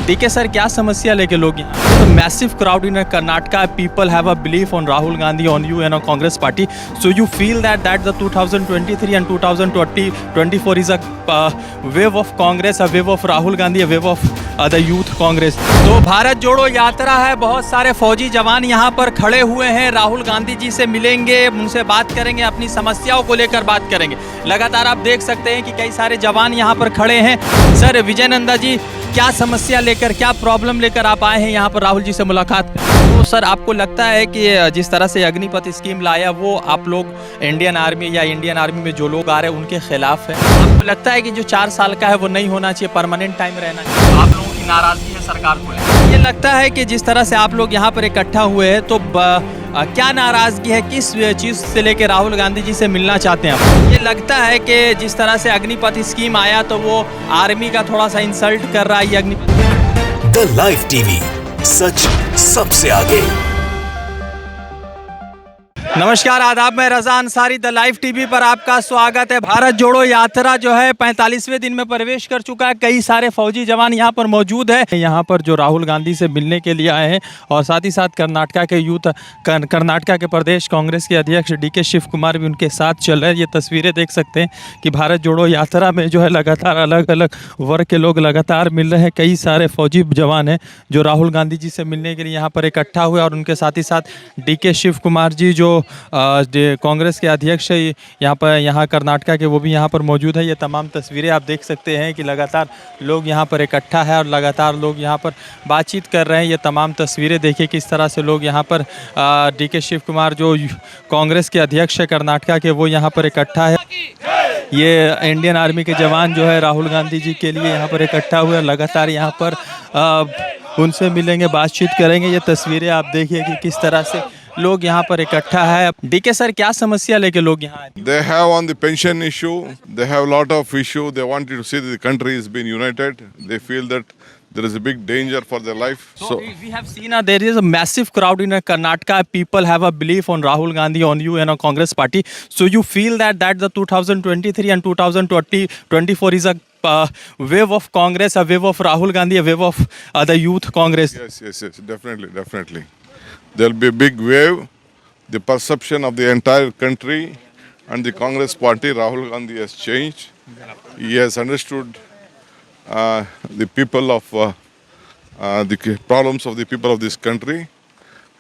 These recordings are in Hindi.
डीके सर, क्या समस्या लेके लोग यहाँ? Massive crowd in Karnataka, people have a belief on Rahul Gandhi, on you and on Congress party. So you feel that the 2023 and 2024 is a wave of Congress, a wave of Rahul Gandhi, a wave of the youth Congress. तो भारत जोड़ो यात्रा है, बहुत सारे फौजी जवान यहाँ पर खड़े हुए हैं. राहुल गांधी जी से मिलेंगे, उनसे बात करेंगे, अपनी समस्याओं को लेकर बात करेंगे. लगातार आप देख सकते हैं कि कई सारे जवान यहाँ पर खड़े हैं. सर विजय नंदा जी, क्या समस्या लेकर, क्या प्रॉब्लम लेकर आप आए हैं यहाँ पर राहुल जी से मुलाकात कर? तो सर आपको लगता है कि जिस तरह से अग्निपथ स्कीम लाया वो आप लोग इंडियन आर्मी या इंडियन आर्मी में जो लोग आ रहे हैं उनके खिलाफ है? आपको लगता है कि जो 4 साल का है वो नहीं होना चाहिए, परमानेंट टाइम रहना चाहिए? आप लोगों की नाराजगी है सरकार को? ये लगता है कि जिस तरह से आप लोग यहाँ पर इकट्ठा हुए हैं तो क्या नाराजगी है, किस चीज़ से लेकर राहुल गांधी जी से मिलना चाहते हैं आप? ये लगता है कि जिस तरह से अग्निपथ स्कीम आया तो वो आर्मी का थोड़ा सा इंसल्ट कर रहा है ये अग्निपथ. द लाइव टीवी, सच सबसे आगे. नमस्कार, आदाब, मैं रजा अंसारी. द लाइव टीवी पर आपका स्वागत है. भारत जोड़ो यात्रा जो है 45वें दिन में प्रवेश कर चुका है. कई सारे फौजी जवान यहाँ पर मौजूद है, यहाँ पर जो राहुल गांधी से मिलने के लिए आए हैं. और साथ ही साथ कर्नाटका के यूथ, कर्नाटका के प्रदेश कांग्रेस के अध्यक्ष डीके शिव कुमार भी उनके साथ चल रहे हैं. ये तस्वीरें देख सकते हैं कि भारत जोड़ो यात्रा में जो है लगातार अलग अलग वर्ग के लोग लगातार मिल रहे हैं. कई सारे फौजी जवान हैं जो राहुल गांधी जी से मिलने के लिए यहाँ पर इकट्ठा हुए. और उनके साथ ही साथ डीके शिव कुमार जी जो कांग्रेस के अध्यक्ष यहाँ कर्नाटका के, वो भी यहाँ पर मौजूद है. ये तमाम तस्वीरें आप देख सकते हैं कि लगातार लोग यहाँ पर इकट्ठा है और लगातार लोग यहाँ पर बातचीत कर रहे हैं. ये तमाम तस्वीरें देखिए किस तरह से लोग यहाँ पर डीके शिव कुमार जो कांग्रेस के अध्यक्ष है कर्नाटका के, वो यहाँ पर इकट्ठा है. ये इंडियन आर्मी के जवान जो है राहुल गांधी जी के लिए यहाँ पर इकट्ठा हुए. लगातार यहाँ पर उनसे मिलेंगे, बातचीत करेंगे. ये तस्वीरें आप देखिए कि किस तरह से लोग यहाँ पर इकट्ठा है. डीके सर, क्या समस्या लेके लोग यहाँ आए? They have on the pension issue, they have a lot of issue. They wanted to see that the country is being united. They feel that there is a big danger for their life. So we have seen there is a massive crowd in Karnataka. People have a belief on Rahul Gandhi, on you and on Congress party. So you feel that the 2023 and 2024 is a wave of Congress, a wave of Rahul Gandhi, a wave of the youth Congress. Yes, definitely. There will be a big wave. The perception of the entire country and the Congress party, Rahul Gandhi has changed. He has understood the people of the problems of the people of this country,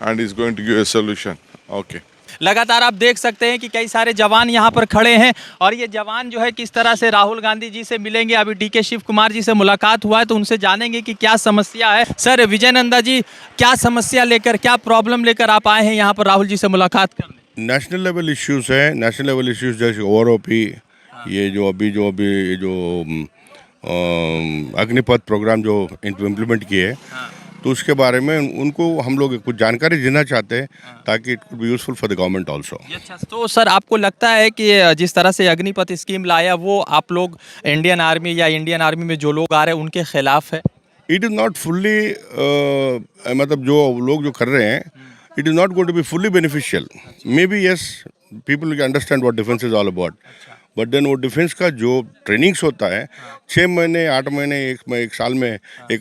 and is going to give a solution. Okay. लगातार आप देख सकते हैं कि कई सारे जवान यहाँ पर खड़े हैं और ये जवान जो है किस तरह से राहुल गांधी जी से मिलेंगे. अभी डीके शिव कुमार जी से मुलाकात हुआ है तो उनसे जानेंगे कि क्या समस्या है. सर विजय नंदा जी, क्या समस्या लेकर, क्या प्रॉब्लम लेकर आप आए हैं यहाँ पर राहुल जी से मुलाकात करने? नेशनल लेवल इश्यूज़ हैं. नेशनल लेवल इश्यूज़ जैसे ओआरओपी, ये जो अभी अग्निपथ प्रोग्राम जो इम्प्लीमेंट किए हैं, तो उसके बारे में उनको हम लोग कुछ जानकारी देना चाहते हैं ताकि it could be useful for the government also. अच्छा, तो सर आपको लगता है कि जिस तरह से अग्निपथ स्कीम लाया वो आप लोग इंडियन आर्मी या इंडियन आर्मी में जो लोग आ रहे हैं उनके खिलाफ है? इट इज़ नॉट फुल्ली, मतलब जो लोग जो कर रहे हैं, it is not going to be fully beneficial. Maybe yes, people will understand what defence is all about, but then वो डिफेंस का जो ट्रेनिंग्स होता है 6 महीने 8 महीने एक साल में एक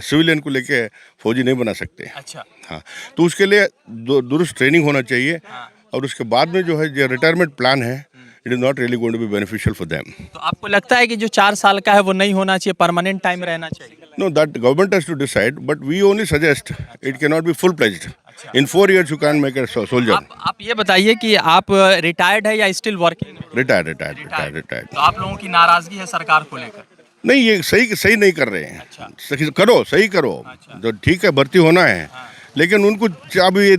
सिविलियन को लेके फौजी नहीं बना सकते. अच्छा. हाँ, तो उसके लिए दुरुस्त ट्रेनिंग होना चाहिए. और उसके बाद में जो है जो रिटायरमेंट प्लान है, it is not really going to be beneficial for them. तो आपको लगता है कि जो 4 साल का है वो नहीं होना चाहिए, परमानेंट टाइम रहना चाहिए? No, that government has to decide, but we only suggest it cannot be full-fledged. In 4 years you can't make a soldier. आप ये बताइए कि आप रिटायर्ड है या स्टिल वर्किंग? Retired. तो आप लोगों की नाराजगी है सरकार को लेकर? नहीं, ये सही नहीं कर रहे हैं. अच्छा. सही करो. अच्छा. तो ठीक है, भर्ती होना है. लेकिन उनको अभी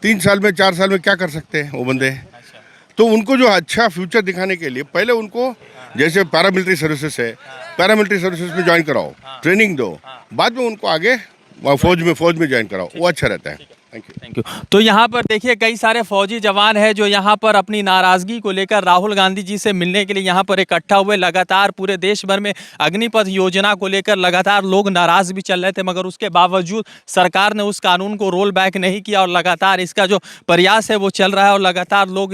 3 साल में 4 साल में क्या कर सकते हैं वो बंदे? अच्छा. तो उनको जो अच्छा फ्यूचर दिखाने के लिए पहले उनको जैसे पैरामिलिट्री सर्विसेज है, पैरामिलिट्री सर्विसेज में ज्वाइन कराओ, ट्रेनिंग दो, बाद में उनको आगे फौज में ज्वाइन कराओ, वो अच्छा रहता है. Thank you. Thank you. तो यहाँ पर देखिए कई सारे फौजी जवान हैं जो यहाँ पर अपनी नाराज़गी को लेकर राहुल गांधी जी से मिलने के लिए यहाँ पर इकट्ठा हुए। लगातार पूरे देश भर में अग्निपथ योजना को लेकर लगातार लोग नाराज़ भी चल रहे थे, मगर उसके बावजूद सरकार ने उस कानून को रोल बैक नहीं किया और लगातार इसका जो प्रयास है वो चल रहा है और लगातार लोग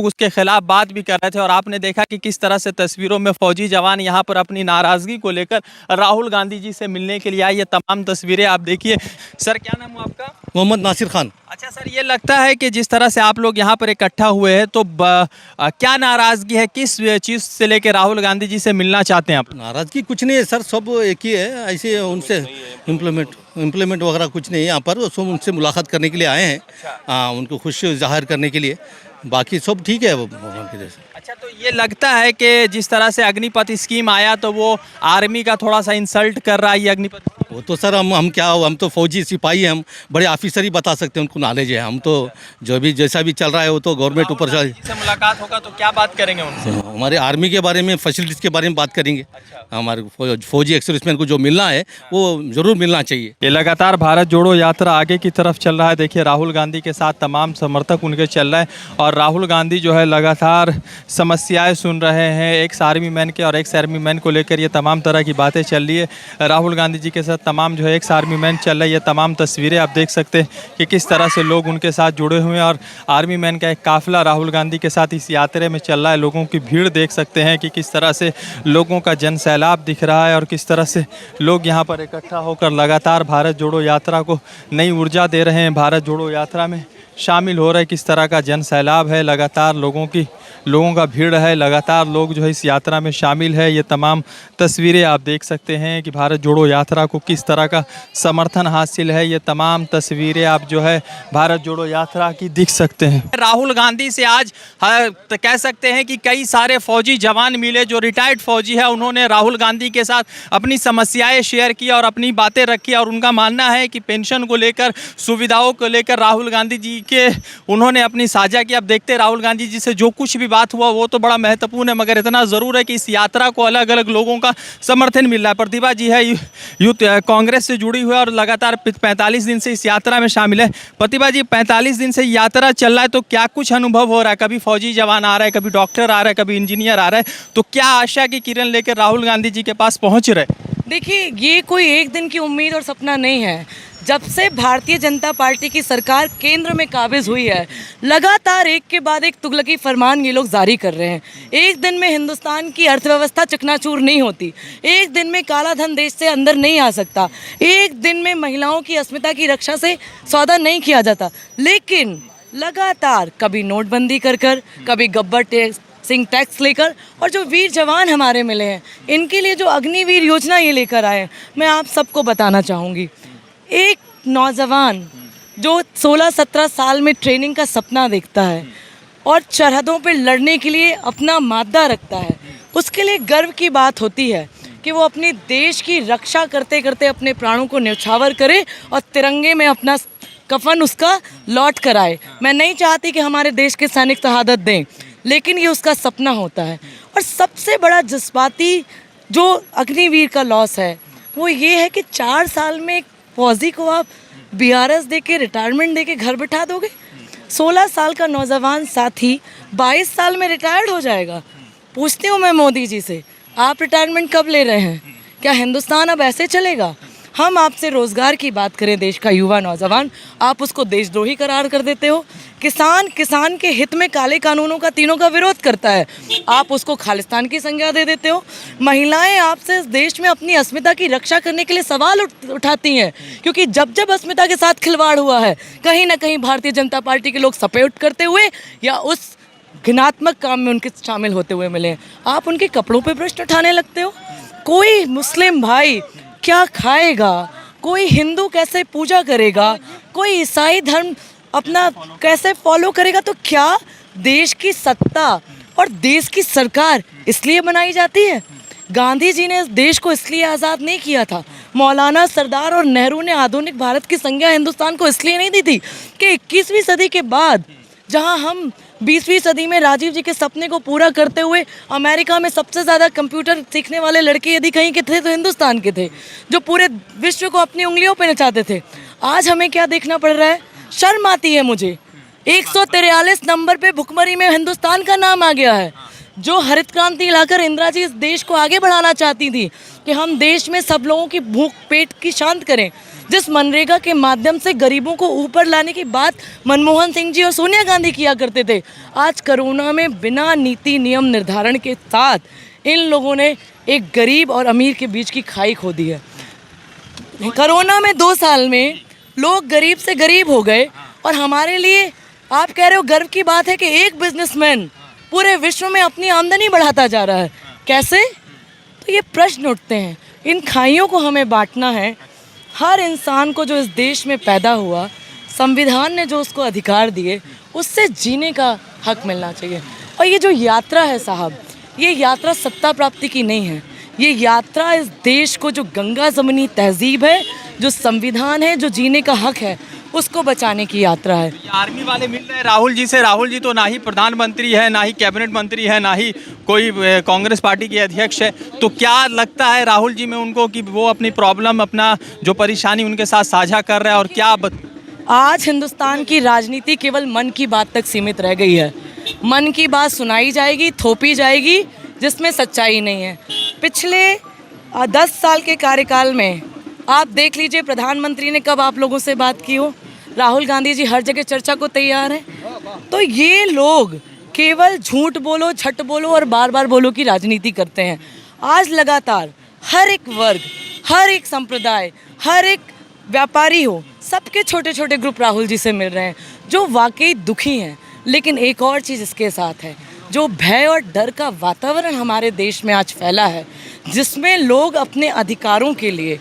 उसके खिलाफ बात भी कर रहे थे। और आपने देखा कि किस तरह से तस्वीरों में फौजी जवान यहाँ पर अपनी नाराज़गी को लेकर राहुल गांधी जी से मिलने के लिए आए। ये तमाम तस्वीरें आप देखिए। सर क्या नाम है आपका? मोहम्मद नासिर खान। अच्छा सर, ये लगता है कि जिस तरह से आप लोग यहाँ पर इकट्ठा हुए हैं तो क्या नाराज़गी है, किस चीज़ से लेकर राहुल गांधी जी से मिलना चाहते हैं आप? नाराज़गी कुछ नहीं है सर, सब एक ही है। ऐसे उनसे इम्प्लीमेंट वगैरह कुछ नहीं है यहाँ पर। सब उनसे मुलाकात करने के लिए आए हैं। हाँ, उनको खुशी जाहिर करने के लिए। बाकी सब ठीक है वो भगवान की दया से। अच्छा, तो ये लगता है कि जिस तरह से अग्निपथ स्कीम आया तो वो आर्मी का थोड़ा सा इंसल्ट कर रहा है ये अग्निपथ? वो तो सर हम तो फौजी सिपाही हैं, हम बड़े ऑफिसर ही बता सकते हैं, उनको नॉलेज है। हम तो जो भी जैसा भी चल रहा है वो तो गवर्नमेंट ऊपर से मुलाकात होगा तो क्या बात करेंगे उनसे? हमारे आर्मी के बारे में, फैसिलिटीज़ के बारे में बात करेंगे। हमारे फौजी एक्सर्विसमैन को जो मिलना है वो ज़रूर मिलना चाहिए। ये लगातार भारत जोड़ो यात्रा आगे की तरफ चल रहा है। देखिए राहुल गांधी के साथ तमाम समर्थक उनके चल रहे हैं और राहुल गांधी जो है लगातार समस्याएं सुन रहे हैं। एक्स आर्मी मैन के और एक्स आर्मी मैन को लेकर ये तमाम तरह की बातें चल रही है। राहुल गांधी जी के साथ तमाम जो है एक्स आर्मी मैन चल रहा है। ये तमाम तस्वीरें आप देख सकते हैं कि किस तरह से लोग उनके साथ जुड़े हुए हैं और आर्मी मैन का एक काफिला राहुल गांधी के साथ इस यात्रा में चल रहा है। लोगों की भीड़ देख सकते हैं कि किस तरह से लोगों का जन सैलाब दिख रहा है और किस तरह से लोग यहाँ पर इकट्ठा होकर लगातार भारत जोड़ो यात्रा को नई ऊर्जा दे रहे हैं। भारत जोड़ो यात्रा में शामिल हो रहे, किस तरह का जन सैलाब है, लगातार लोगों का भीड़ है, लगातार लोग जो है इस यात्रा में शामिल है। ये तमाम तस्वीरें आप देख सकते हैं कि भारत जोड़ो यात्रा को किस तरह का समर्थन हासिल है। ये तमाम तस्वीरें आप जो है भारत जोड़ो यात्रा की दिख सकते हैं। राहुल गांधी से आज तो कह सकते हैं कि कई सारे फौजी जवान मिले जो रिटायर्ड फौजी है। उन्होंने राहुल गांधी के साथ अपनी समस्याएं शेयर की और अपनी बातें रखी और उनका मानना है कि पेंशन को लेकर, सुविधाओं को लेकर राहुल गांधी जी के उन्होंने अपनी साझा की। अब देखते हैं राहुल गांधी जी से जो कुछ भी बात हुआ वो तो बड़ा महत्वपूर्ण है, मगर इतना ज़रूर है कि इस यात्रा को अलग अलग लोगों का समर्थन मिल रहा है। प्रतिभा जी है यूथ कांग्रेस से जुड़ी हुई है और लगातार 45 दिन से इस यात्रा में शामिल है। प्रतिभा जी, 45 दिन से यात्रा चल रहा है तो क्या कुछ अनुभव हो रहा है? कभी फौजी जवान आ रहा है, कभी डॉक्टर आ रहा है, कभी इंजीनियर आ रहा है, तो क्या आशा की किरण लेकर राहुल गांधी जी के पास पहुँच रहे? देखिए, ये कोई एक दिन की उम्मीद और सपना नहीं है। जब से भारतीय जनता पार्टी की सरकार केंद्र में काबिज हुई है, लगातार एक के बाद एक तुगलकी फरमान ये लोग जारी कर रहे हैं। एक दिन में हिंदुस्तान की अर्थव्यवस्था चकनाचूर नहीं होती, एक दिन में काला धन देश से अंदर नहीं आ सकता, एक दिन में महिलाओं की अस्मिता की रक्षा से सौदा नहीं किया जाता। लेकिन लगातार कभी नोटबंदी कर कभी गब्बर सिंह टैक्स लेकर, और जो वीर जवान हमारे मिले हैं इनके लिए जो अग्निवीर योजना ये लेकर आए हैं, मैं आप सबको बताना चाहूँगी। एक नौजवान जो 16-17 साल में ट्रेनिंग का सपना देखता है और सरहदों पर लड़ने के लिए अपना मादा रखता है, उसके लिए गर्व की बात होती है कि वो अपने देश की रक्षा करते करते अपने प्राणों को न्यौछावर करे और तिरंगे में अपना कफन उसका लौट कर आए। मैं नहीं चाहती कि हमारे देश के सैनिक शहादत दें, लेकिन ये उसका सपना होता है। और सबसे बड़ा जज्बाती जो अग्निवीर का लॉस है वो ये है कि 4 साल में एक फौजी को आप BRS दे के, रिटायरमेंट दे के घर बिठा दोगे। 16 साल का नौजवान साथी 22 साल में रिटायर्ड हो जाएगा। पूछती हूँ मैं मोदी जी से, आप रिटायरमेंट कब ले रहे हैं? क्या हिंदुस्तान अब ऐसे चलेगा? हम आपसे रोज़गार की बात करें, देश का युवा नौजवान, आप उसको देशद्रोही करार कर देते हो। किसान के हित में काले कानूनों का तीनों का विरोध करता है, आप उसको खालिस्तान की संज्ञा दे देते हो। महिलाएं आपसे इस देश में अपनी अस्मिता की रक्षा करने के लिए सवाल उठाती हैं, क्योंकि जब जब अस्मिता के साथ खिलवाड़ हुआ है, कहीं ना कहीं भारतीय जनता पार्टी के लोग सपोर्ट करते हुए या उस घिनात्मक काम में उनके शामिल होते हुए मिले। आप उनके कपड़ों पर प्रश्न उठाने लगते हो। कोई मुस्लिम भाई क्या खाएगा, कोई हिंदू कैसे पूजा करेगा, कोई ईसाई धर्म अपना कैसे फॉलो करेगा? तो क्या देश की सत्ता और देश की सरकार इसलिए बनाई जाती है? गांधी जी ने इस देश को इसलिए आज़ाद नहीं किया था, मौलाना, सरदार और नेहरू ने आधुनिक भारत की संज्ञा हिंदुस्तान को इसलिए नहीं दी थी कि 21वीं सदी के बाद, जहां हम 20वीं सदी में राजीव जी के सपने को पूरा करते हुए अमेरिका में सबसे ज़्यादा कंप्यूटर सीखने वाले लड़के यदि कहीं के थे तो हिंदुस्तान के थे, जो पूरे विश्व को अपनी उंगलियों पर नचाते थे। आज हमें क्या देखना पड़ रहा है? शर्म आती है मुझे। 143 नंबर पे भुखमरी में हिंदुस्तान का नाम आ गया है। जो हरित क्रांति लाकर इंदिरा जी इस देश को आगे बढ़ाना चाहती थी कि हम देश में सब लोगों की भूख पेट की शांत करें, जिस मनरेगा के माध्यम से गरीबों को ऊपर लाने की बात मनमोहन सिंह जी और सोनिया गांधी किया करते थे, आज कोरोना में बिना नीति नियम निर्धारण के साथ इन लोगों ने एक गरीब और अमीर के बीच की खाई खो दी है। कोरोना में 2 साल में लोग गरीब से गरीब हो गए और हमारे लिए आप कह रहे हो गर्व की बात है कि एक बिजनेसमैन पूरे विश्व में अपनी आमदनी बढ़ाता जा रहा है। कैसे? तो ये प्रश्न उठते हैं। इन खाइयों को हमें बांटना है। हर इंसान को जो इस देश में पैदा हुआ, संविधान ने जो उसको अधिकार दिए, उससे जीने का हक मिलना चाहिए। और ये जो यात्रा है साहब, ये यात्रा सत्ता प्राप्ति की नहीं है। ये यात्रा इस देश को जो गंगा जमनी तहजीब है, जो संविधान है, जो जीने का हक है, उसको बचाने की यात्रा है। आर्मी वाले मिल रहे हैं राहुल जी से। राहुल जी तो ना ही प्रधानमंत्री है, ना ही कैबिनेट मंत्री है, ना ही कोई कांग्रेस पार्टी के अध्यक्ष है। तो क्या लगता है राहुल जी में उनको कि वो अपनी प्रॉब्लम, अपना जो परेशानी उनके साथ साझा कर रहे हैं? और क्या आज हिंदुस्तान की राजनीति केवल मन की बात तक सीमित रह गई है। मन की बात सुनाई जाएगी, थोपी जाएगी, जिसमें सच्चाई नहीं है। पिछले 10 साल के कार्यकाल में आप देख लीजिए, प्रधानमंत्री ने कब आप लोगों से बात की हो? राहुल गांधी जी हर जगह चर्चा को तैयार हैं। तो ये लोग केवल झूठ बोलो, झट बोलो और बार बार बोलो की राजनीति करते हैं। आज लगातार हर एक वर्ग, हर एक संप्रदाय, हर एक व्यापारी हो, सबके छोटे छोटे ग्रुप राहुल जी से मिल रहे हैं, जो वाकई दुखी हैं। लेकिन एक और चीज़ इसके साथ है, जो भय और डर का वातावरण हमारे देश में आज फैला है, जिसमें लोग अपने अधिकारों के लिए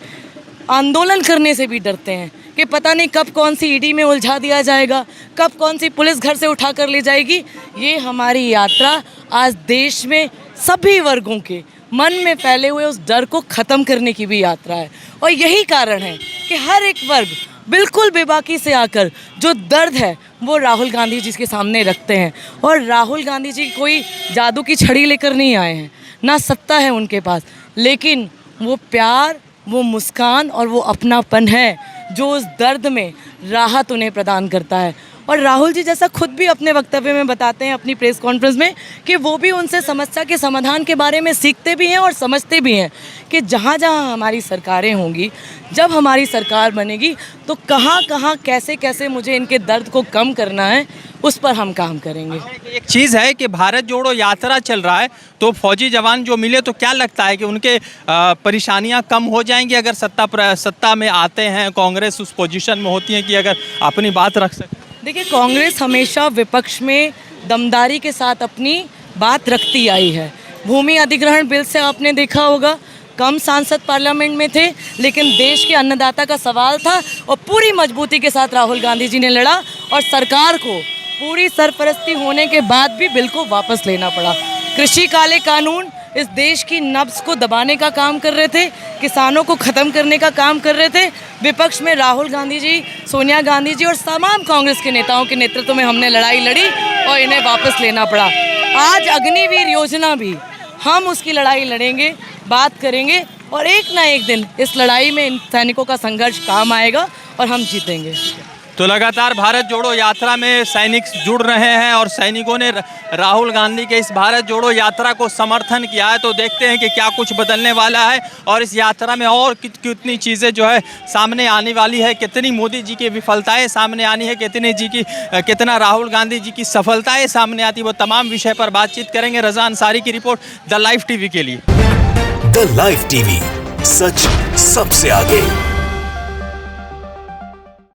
आंदोलन करने से भी डरते हैं कि पता नहीं कब कौन सी ईडी में उलझा दिया जाएगा, कब कौन सी पुलिस घर से उठा कर ले जाएगी। ये हमारी यात्रा आज देश में सभी वर्गों के मन में फैले हुए उस डर को ख़त्म करने की भी यात्रा है। और यही कारण है कि हर एक वर्ग बिल्कुल बेबाकी से आकर जो दर्द है वो राहुल गांधी जी के सामने रखते हैं। और राहुल गांधी जी कोई जादू की छड़ी लेकर नहीं आए हैं, ना सत्ता है उनके पास, लेकिन वो प्यार, वो मुस्कान और वो अपनापन है जो उस दर्द में राहत उन्हें प्रदान करता है। और राहुल जी जैसा खुद भी अपने वक्तव्य में बताते हैं अपनी प्रेस कॉन्फ्रेंस में कि वो भी उनसे समस्या के समाधान के बारे में सीखते भी हैं और समझते भी हैं कि जहाँ जहाँ हमारी सरकारें होंगी, जब हमारी सरकार बनेगी, तो कहाँ कहाँ कैसे कैसे मुझे इनके दर्द को कम करना है, उस पर हम काम करेंगे। एक चीज़ है कि भारत जोड़ो यात्रा चल रहा है, तो फौजी जवान जो मिले, तो क्या लगता है कि उनके परेशानियां कम हो जाएंगी अगर सत्ता में आते हैं, कांग्रेस उस पोजीशन में होती है कि अगर अपनी बात रख सके? देखिए, कांग्रेस हमेशा विपक्ष में दमदारी के साथ अपनी बात रखती आई है। भूमि अधिग्रहण बिल से आपने देखा होगा, कम सांसद पार्लियामेंट में थे, लेकिन देश के अन्नदाता का सवाल था और पूरी मजबूती के साथ राहुल गांधी जी ने लड़ा और सरकार को पूरी सरपरस्ती होने के बाद भी बिल को वापस लेना पड़ा। कृषि काले कानून इस देश की नब्ज को दबाने का काम कर रहे थे, किसानों को ख़त्म करने का काम कर रहे थे। विपक्ष में राहुल गांधी जी, सोनिया गांधी जी और तमाम कांग्रेस के नेताओं के नेतृत्व में हमने लड़ाई लड़ी और इन्हें वापस लेना पड़ा। आज अग्निवीर योजना भी हम उसकी लड़ाई लड़ेंगे, बात करेंगे और एक ना एक दिन इस लड़ाई में इन सैनिकों का संघर्ष काम आएगा और हम जीतेंगे। तो लगातार भारत जोड़ो यात्रा में सैनिक जुड़ रहे हैं और सैनिकों ने राहुल गांधी के इस भारत जोड़ो यात्रा को समर्थन किया है। तो देखते हैं कि क्या कुछ बदलने वाला है और इस यात्रा में और कितनी चीज़ें जो है सामने आने वाली है, कितनी मोदी जी की विफलताएं सामने आनी है, कितना राहुल गांधी जी की सफलताएं सामने आती है, वो तमाम विषय पर बातचीत करेंगे। रज़ा अंसारी की रिपोर्ट, द लाइव टीवी के लिए। द लाइव टीवी, सच सबसे आगे।